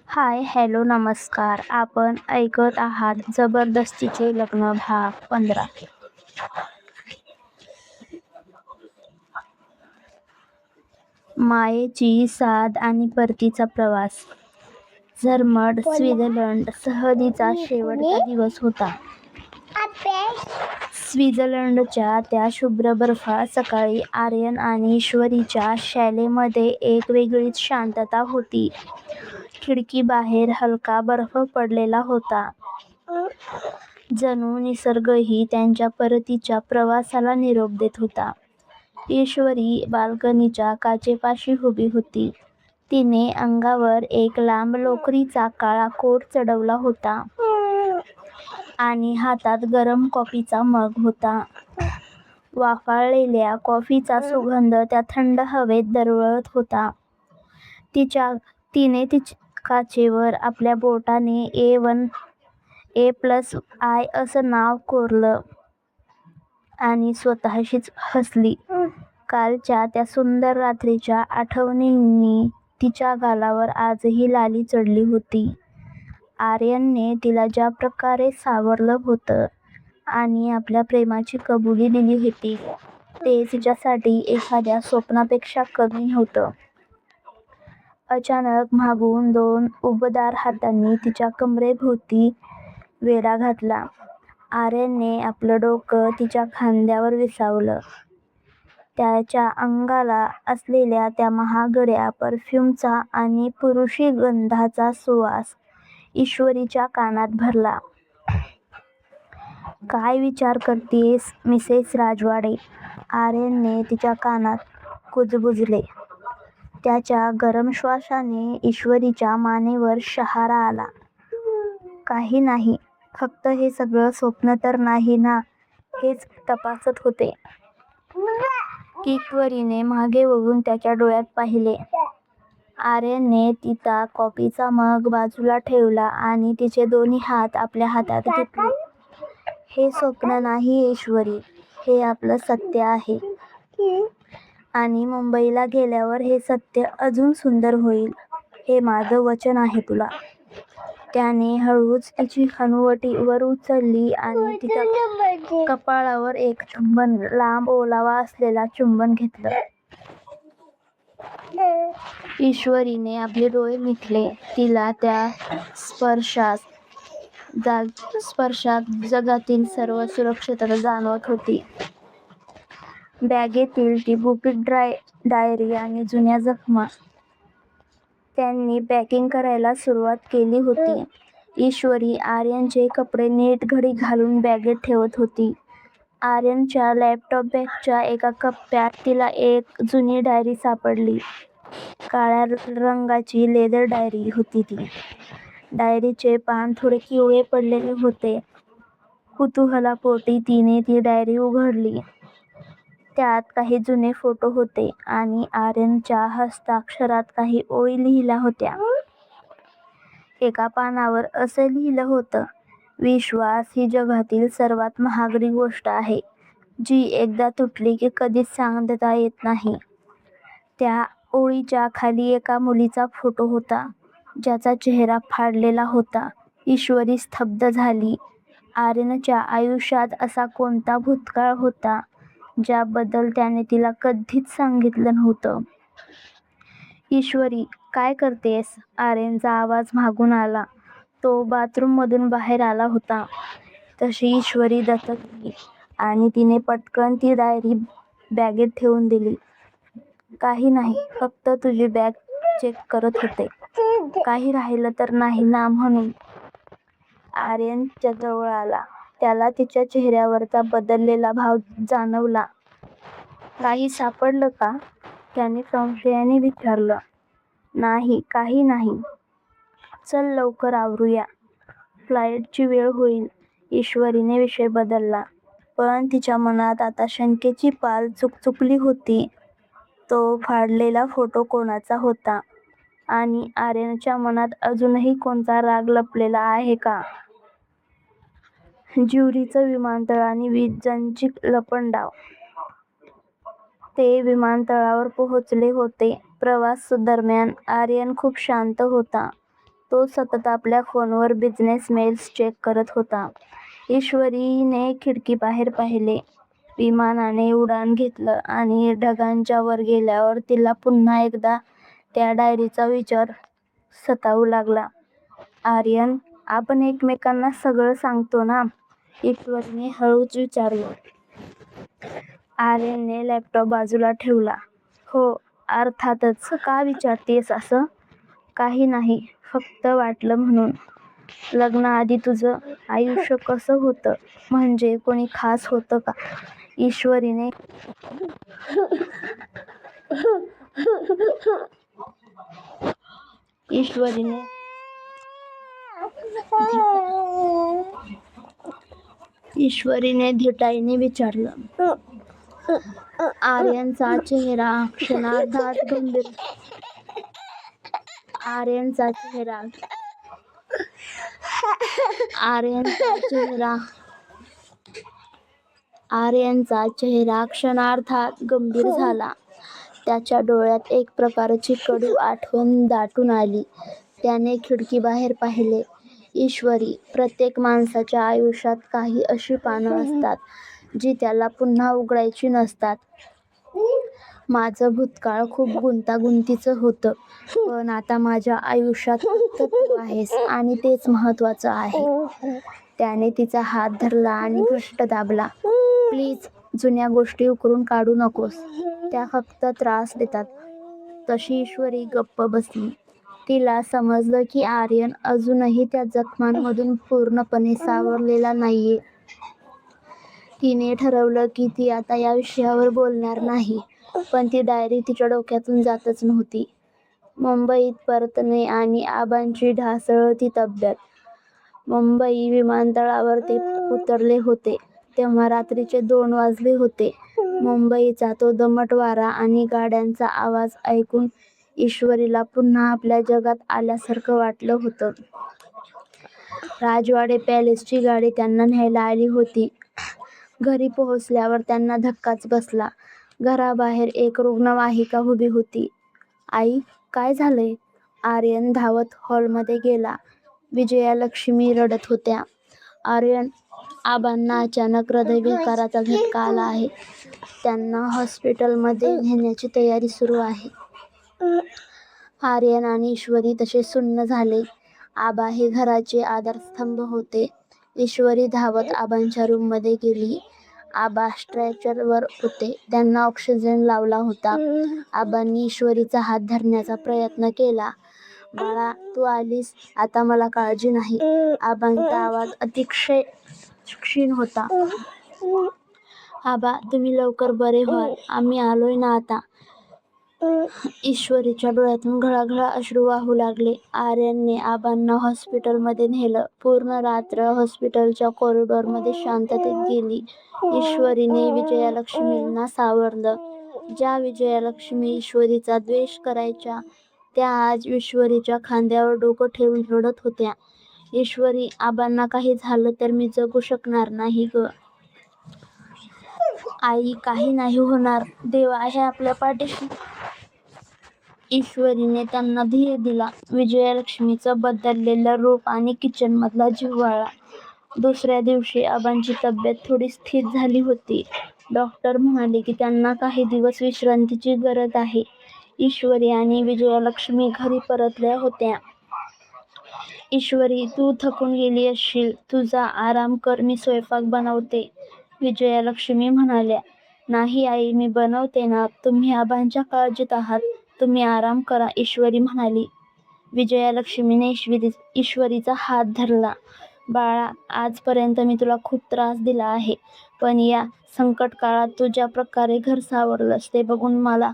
हाय, hello, नमस्कार. आपण ऐकत आहात जबरदस्तीचे लग्न भाग 15. मायेची साद आणि परतीचा प्रवास. झरमट स्वित्झर्लंड. सहलीचा शेवटचा दिवस होता. स्वित्झर्लंडच्या त्या शुभ्र बर्फाळ सकाळी आर्यन आणि ईश्वरीच्या शॅलेमध्ये एक वेगळीच शांतता होती. खिडकीबाहेर हलका बर्फ पडलेला होता. जणू निसर्गही त्यांच्या परतीच्या प्रवासाला निरोप देत होता. ईश्वरी बाल्कनीच्या काचेपाशी उभी होती. तिने अंगावर एक लांब लोकरीचा काळा कोट चढवला होता आणि हातात गरम कॉफीचा मग होता. वाफाळलेल्या कॉफीचा सुगंध त्या थंड हवेत दरवळत होता. तिने काचेवर आपल्या बोटाने A+I असं नाव कोरलं आणि स्वतःशीच हसली. कालच्या त्या सुंदर रात्रीच्या आठवणींनी तिच्या गालावर आजही लाली चढली होती. आर्यनने तिला ज्या प्रकारे सावरलं होतं आणि आपल्या प्रेमाची कबुली दिली होती ते तिच्यासाठी एखाद्या स्वप्नापेक्षा कमी नव्हतं. अचानक मागून 2 उबदार हातांनी तिच्या कमरेभोवती वेढा घातला. आर्यनने आपलं डोकं तिच्या खांद्यावर विसावलं. त्याच्या अंगाला असलेल्या त्या महागड्या परफ्यूमचा आणि पुरुषी गंधाचा सुवास ईश्वरीच्या कानात भरला. "काय विचार करतीयस मिसेस राजवाडे? " आर्यनने तिच्या कानात कुजबुजले. त्याच्या गरम श्वासाने ईश्वरीच्या मानेवर शहारा आला. "काही नाही. फक्त हे सगळं स्वप्न तर नाही ना हेच तपासत होते. " किशोरीने मागे वळून त्याच्या डोळ्यात पाहिले. आर्यनने तिचा कॉफीचा मग बाजूला ठेवला आणि तिचे दोन्ही हात आपल्या हातात घेतले. "हे स्वप्न नाही ईश्वरी. हे आपलं सत्य आहे. आणि मुंबईला गेल्यावर हे सत्य अजून सुंदर होईल. हे माझं वचन आहे तुला. " त्याने हळूच तिची हनुवटी वर उचलली आणि तिच्या कपाळावर एक चुंबन, लांब ओलावा असलेलं चुंबन घेतलं. ईश्वरीने आपले डोळे मिटले. तिला त्या स्पर्शात जगातील सर्व सुरक्षितता जाणवत होती. बॅगेतील ती गुपित डायरी आणि जुन्या जखमा. त्यांनी पॅकिंग करायला सुरुवात केली होती. ईश्वरी आर्यनचे कपडे नीट घडी घालून बॅगेत ठेवत होती. आर्यनच्या लॅपटॉप बॅगच्या एका कप्प्यात तिला एक जुनी डायरी सापडली. काळ्या रंगाची लेदर डायरी होती ती. डायरीचे पान थोडे पिवळे पडलेले होते. कुतूहलापोटी तिने ती डायरी उघडली. त्यात काही जुने फोटो होते आणि आर्यनच्या हस्ताक्षरात काही ओळी लिहिल्या होत्या. एका पानावर असं लिहिलं होतं, "विश्वास ही जगातील सर्वात महागडी गोष्ट आहे, जी एकदा तुटली की कधीच सांधता येत नाही. " त्या ओळीच्या खाली एका मुलीचा फोटो होता, ज्याचा चेहरा फाडलेला होता. ईश्वरी स्तब्ध झाली. आर्यनच्या आयुष्यात असा कोणता भूतकाळ होता ज्याबद्दल त्याने तिला कधीच सांगितलं नव्हतं? "ईश्वरी, काय करतेयस? " आर्यनचा आवाज मागून आला. तो बाथरूममधून बाहेर आला होता. तशी ईश्वरी दचकली आणि तिने पटकन ती डायरी बॅगेत ठेवून दिली. "काही नाही. फक्त तुझी बॅग चेक करत होते. काही राहिलं तर नाही ना म्हणून. " आर्यन तिच्याजवळ आला. त्याला तिच्या चेहऱ्यावरचा बदललेला भाव जाणवला. "काही सापडलं का? " त्याने संशयाने विचारलं. "नाही, काही नाही. चल लवकर आवरूया. फ्लाईटची वेळ होईल. " ईश्वरीने विषय बदलला. पण तिच्या मनात आता शंकेची पाल चुकचुकली होती. तो फाडलेला फोटो कोणाचा होता? आणि आर्यनच्या मनात अजूनही कोणता राग लपलेला आहे का? ज्युरिच विमानतळ आणि विंझची लपंडाव. ते विमानतळावर पोहोचले होते. प्रवास दरम्यान आर्यन खूप शांत होता. तो सतत आपल्या फोनवर बिझनेस मेल्स चेक करत होता. ईश्वरीने खिडकीबाहेर पाहिले. विमानाने उडान घेतलं आणि ढगांच्या वर गेल्यावर तिला पुन्हा एकदा त्या डायरीचा विचार सतावू लागला. आर्यन, आपण एकमेकांना सगळं सांगतो ना? ईश्वरीने हळूच विचारलं. आर्यनने लॅपटॉप बाजूला ठेवला. हो, अर्थातच. का विचारतेस असं? काही नाही, फक्त वाटलं म्हणून. लग्नाआधी तुझं आयुष्य कसं होतं? म्हणजे कोणी खास होतं का? ईश्वरीने धिटाईने विचारलं. आर्यनचा चेहरा क्षणार्धात गंभीर झाला. त्याच्या डोळ्यात एक प्रकारची कडू आठवण दाटून आली. त्याने खिडकीबाहेर पाहिले. ईश्वरी, प्रत्येक माणसाच्या आयुष्यात काही अशी पानं असतात जी त्याला पुन्हा उघडायची नसतात. माझं भूतकाळ खूप गुंतागुंतीचं होतं, पण आता माझ्या आयुष्यात फक्त तू आहेस आणि तेच महत्त्वाचं आहे. त्याने तिचा हात धरला आणि घट्ट दाबला. प्लीज, जुन्या गोष्टी उकरून काढू नकोस. त्या फक्त त्रास देतात. तशी ईश्वरी गप्प बसली. तिला समजलं की आर्यन अजूनही त्या जखमांमधून पूर्णपणे सावरलेला नाहीये. तिने ठरवलं की ती आता या विषयावर बोलणार नाही, पण ती डायरी तिच्या डोक्यातून जातच नव्हती. मुंबईत परतणे आणि आबांची ढासळती तब्येत. मुंबई विमानतळावर ते उतरले होते तेव्हा रात्रीचे 2 वाजले होते. मुंबईचा तो दमट वारा आणि गाड्यांचा आवाज ऐकून ईश्वरीला पुन्हा आपल्या जगात आल्यासारखं वाटलं होतं. राजवाडे पॅलेसची गाडी त्यांना न्यायला आली होती. घरी पोहोचल्यावर त्यांना धक्काच बसला. घराबाहेर एक रुग्णवाहिका उभी होती. आई, काय झालंय? आर्यन धावत हॉलमध्ये गेला. विजयालक्ष्मी रडत होत्या. आर्यन, आबांना अचानक हृदयविकाराचा झटका आला आहे. त्यांना हॉस्पिटलमध्ये नेण्याची तयारी सुरू आहे. आर्यन आणि ईश्वरी तसे सुन्न झाले. आबा हे घराचे आधारस्तंभ होते. ईश्वरी धावत आबांच्या रूममध्ये गेली. आबा स्ट्रेचरवर होते. त्यांना ऑक्सिजन लावला होता. आबांनी ईश्वरीचा हात धरण्याचा प्रयत्न केला. बाळा, तू आलीस, आता मला काळजी नाही. आबांचा आवाज अतिशय क्षीण होता. आबा, तुम्ही लवकर बरे व्हाल. आम्ही आलोय ना आता. ईश्वरीच्या डोळ्यातून घळाघळा अश्रू वाहू लागले. आर्यनने आबांना हॉस्पिटलमध्ये नेलं. पूर्ण रात्र हॉस्पिटलच्या कॉरिडॉरमध्ये शांततेत गेली. ईश्वरीने विजयालक्ष्मींना सावरलं. ज्या विजयालक्ष्मी ईश्वरीचा द्वेष करायच्या, त्या आज ईश्वरीच्या खांद्यावर डोकं ठेवून रडत होत्या. ईश्वरी, आबांना काही झालं तर मी जगू शकणार नाही गं. आई, काही नाही होणार. देव आहे आपल्या पाठीशी. ईश्वरीने त्यांना धीर दिला. विजयालक्ष्मीचं बदललेलं रूप आणि किचनमधला जिव्हाळा. दुसऱ्या दिवशी आबांची तब्येत थोडी स्थिर झाली होती. डॉक्टर म्हणाले की त्यांना काही दिवस विश्रांतीची गरज आहे. ईश्वरी आणि विजयालक्ष्मी घरी परतल्या होत्या. ईश्वरी, तू थकून गेली असशील. तू जा, आराम कर, मी स्वयंपाक बनवते, विजयालक्ष्मी म्हणाल्या. नाही आई, मी बनवते ना. तुम्ही आबांच्या काळजीत आहात. तुम्ही आराम करा, ईश्वरी म्हणाली. विजयालक्ष्मीने ईश्वरीचा हात धरला. बाळा, आजपर्यंत मी तुला खूप त्रास दिला आहे, पण या संकटकाळात तू ज्या प्रकारे घर सावरलंस ते बघून मला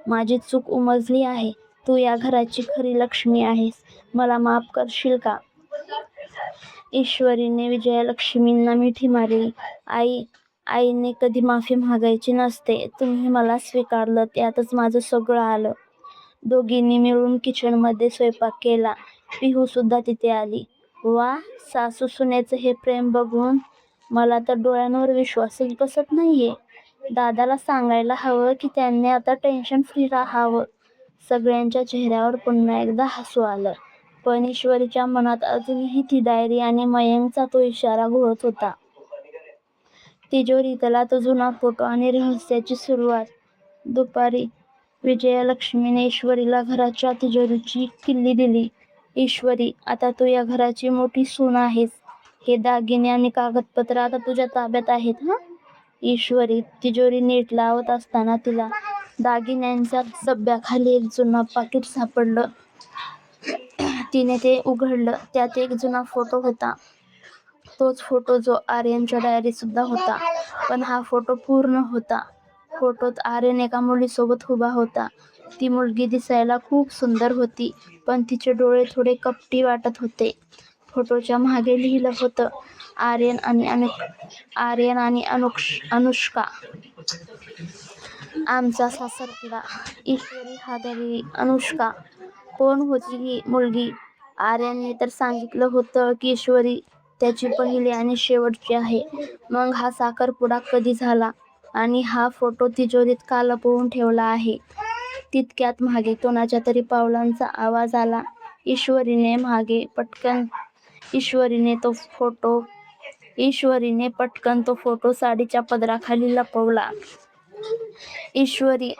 माझी चूक उमजली आहे. तू या घराची खरी लक्ष्मी आहेस. मला माफ करशील का? ईश्वरीने विजयालक्ष्मींना मिठी मारली. आई, आईने कधी माफी मागायची नसते. तुम्ही मला स्वीकारलं, त्यातच माझं सगळं आलं. दोघींनी मिळून किचनमध्ये स्वयंपाक केला. पिहू सुद्धा तिथे आली. वा, सासू सुनेचं हे प्रेम बघून मला तर डोळ्यांवर विश्वासच बसत नाहीये. दादाला सांगायला हवं की त्यांनी आता टेन्शन फ्री राहावं. सगळ्यांच्या चेहऱ्यावर पुन्हा एकदा हसू आलं. पण ईश्वरीच्या मनात अजूनही ती डायरी आणि मयंकचा तो इशारा घोळत होता. तिजोरीतला तो जुना फोटो आणि रहस्याची सुरुवात. दुपारी विजयालक्ष्मीने ईश्वरीला घराच्या तिजोरीची किल्ली दिली. ईश्वरी, आता तू या घराची मोठी सून आहेस. हे दागिने आणि कागदपत्र आता तुझ्या ताब्यात आहेत हं. ईश्वरी तिजोरी नीट लावत असताना तिला दागिन्यांच्या डब्याखाली एक जुनं पाकीट सापडलं. तिने ते उघडलं. त्यात एक जुना फोटो होता. तोच फोटो जो आर्यनच्या डायरीत सुद्धा होता. पण हा फोटो पूर्ण होता. फोटोत आर्यन एका मुलीसोबत उभा होता. ती मुलगी दिसायला खूप सुंदर होती, पण तिचे डोळे थोडे कपटी वाटत होते. फोटोच्या मागे लिहिलं होतं, आर्यन आणि अनुष्का. आमचा सासरवाडा. ईश्वरी हादरली. अनुष्का? कोण होती ही मुलगी? आर्यनने तर सांगितलं होतं की ईश्वरी त्याची पहिली आणि शेवटची आहे. मग हा साखरपुडा कधी झाला? आणि हा फोटो तिजोरीत का लपवून ठेवला आहे? तितक्यात मागे कोणाच्या तरी पावलांचा आवाज आला. ईश्वरीने पटकन तो फोटो साडीच्या पदराखाली लपवला. ईश्वरी,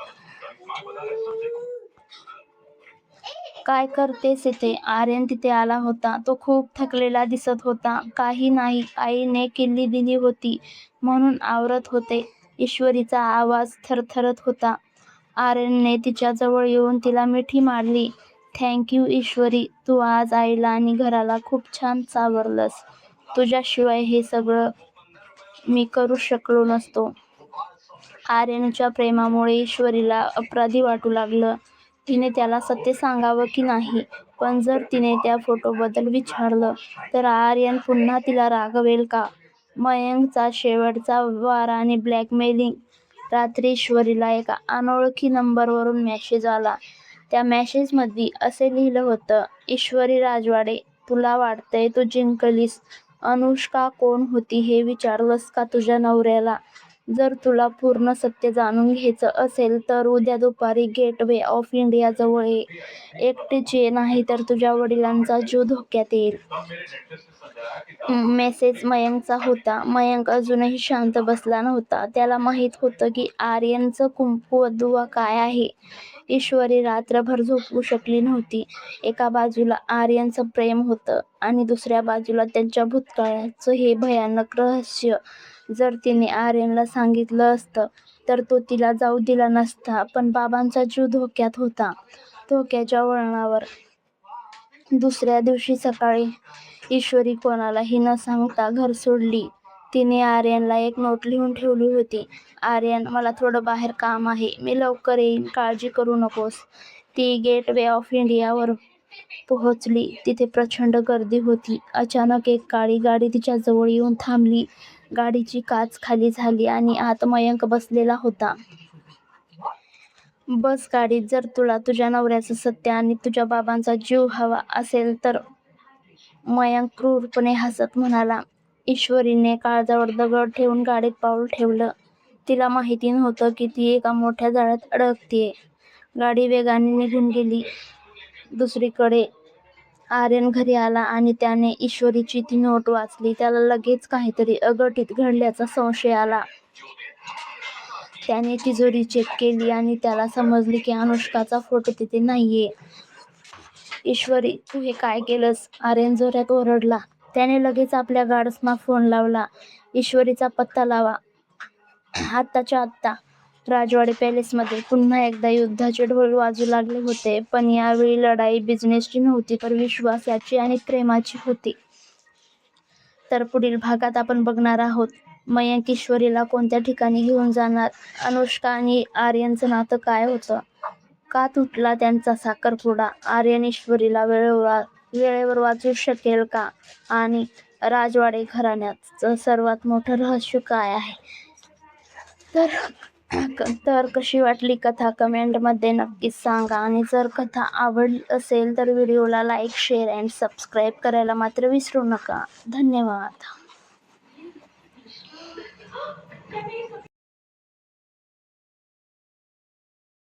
काय करतेस इथे? आर्यन तिथे आला होता. तो खूप थकलेला दिसत होता. काही नाही, आईने किल्ली दिली होती म्हणून आवरत होते. ईश्वरीचा आवाज थरथरत होता. आर्यनने तिच्या जवळ येऊन तिला मिठी मारली. थँक यू ईश्वरी, तू आज आईला आणि घराला खूप छान सावरलंस. तुझ्याशिवाय हे सगळं मी करू शकलो नसतो. आर्यनच्या प्रेमामुळे ईश्वरीला अपराधी वाटू लागलं. तिने त्याला सत्य सांगावं की नाही? पण जर तिने त्या फोटोबद्दल विचारलं तर आर्यन पुन्हा तिला रागवेल का? मयंकचा शेवटचा वार आणि ब्लॅकमेलिंग. रात्री ईश्वरीला एका अनोळखी नंबरवरून मेसेज आला. त्या मेसेजमध्ये असे लिहिलं होतं, ईश्वरी राजवाडे, तुला वाटतंय तू जिंकलीस. अनुष्का कोण होती हे विचारलंस का तुझ्या नवऱ्याला? जर तुला पूर्ण सत्य जाणून घ्यायचं असेल तर उद्या दुपारी गेटवे ऑफ इंडिया जवळ ये. एकटीच ये, नाहीतर तुझ्या वडिलांचा जीव धोक्यात येईल. मेसेज मयंकचा होता. मयंक अजूनही शांत बसला नव्हता. त्याला माहीत होतं की आर्यनचं कुंकू काय आहे. ईश्वरी रात्रभर झोपू शकली नव्हती. एका बाजूला आर्यनचं प्रेम होतं आणि दुसऱ्या बाजूला त्यांच्या भूतकाळाचं हे भयानक रहस्य. जर तिने आर्यनला सांगितलं असतं तर तो तिला जाऊ दिला नसता, पण बाबांचा जीव धोक्यात होता. धोक्याच्या वळणावर. दुसऱ्या दिवशी सकाळी ईश्वरी कोणालाही न सांगता घर सोडली. तिने आर्यनला एक नोट लिहून ठेवली होती. आर्यन, मला थोडं बाहेर काम आहे, मी लवकर येईन, काळजी करू नकोस. ती गेटवे ऑफ इंडियावर पोहोचली. तिथे प्रचंड गर्दी होती. अचानक एक काळी गाडी तिच्याजवळ येऊन थांबली. गाडीची काच खाली झाली आणि आत मयंक बसलेला होता. बस गाडीत. जर तुला तुझ्या नवऱ्याचं सत्य आणि तुझ्या बाबांचा जीव हवा असेल तर, मयंक क्रूरपणे हसत म्हणाला. ईश्वरीने काळजावर दगड ठेवून गाडीत पाऊल ठेवलं. तिला माहिती नव्हतं की ती एका मोठ्या जाळ्यात अडकतेय. गाडी वेगाने निघून गेली. दुसरीकडे आर्यन घरी आला आणि त्याने ईश्वरीची ती नोट वाचली. त्याला लगेच काहीतरी अघटित घडल्याचा संशय आला. त्याने तिजोरी चेक केली आणि त्याला समजले की अनुष्काचा फोटो तिथे नाहीये. ईश्वरी, तू हे काय केलंस? आर्यन जोरात ओरडला. त्याने लगेच आपल्या गार्ड्सना फोन लावला. ईश्वरीचा पत्ता लावा. आत्ताच्या आत्ता. राजवाडे पॅलेसमध्ये पुन्हा एकदा युद्धाचे ढोल वाजू लागले होते. पण यावेळी लढाई बिझनेसची नव्हती, तर विश्वासाची आणि प्रेमाची होती. तर पुढील भागात आपण बघणार आहोत, मयंक ईश्वरीला कोणत्या ठिकाणी घेऊन जाणार, अनुष्का आणि आर्यनचं नातं काय होतं, का तुटला त्यांचा साखरपुडा, आर्यन ईश्वरीला वेळेवर वाचवू शकेल का, आणि राजवाडे घराण्याचं सर्वात मोठं रहस्य काय आहे. तर कशी वाटली कथा कमेंटमध्ये नक्कीच सांगा. आणि जर कथा आवडली असेल तर व्हिडिओला लाईक, शेअर अँड सबस्क्राईब करायला मात्र विसरू नका. धन्यवाद.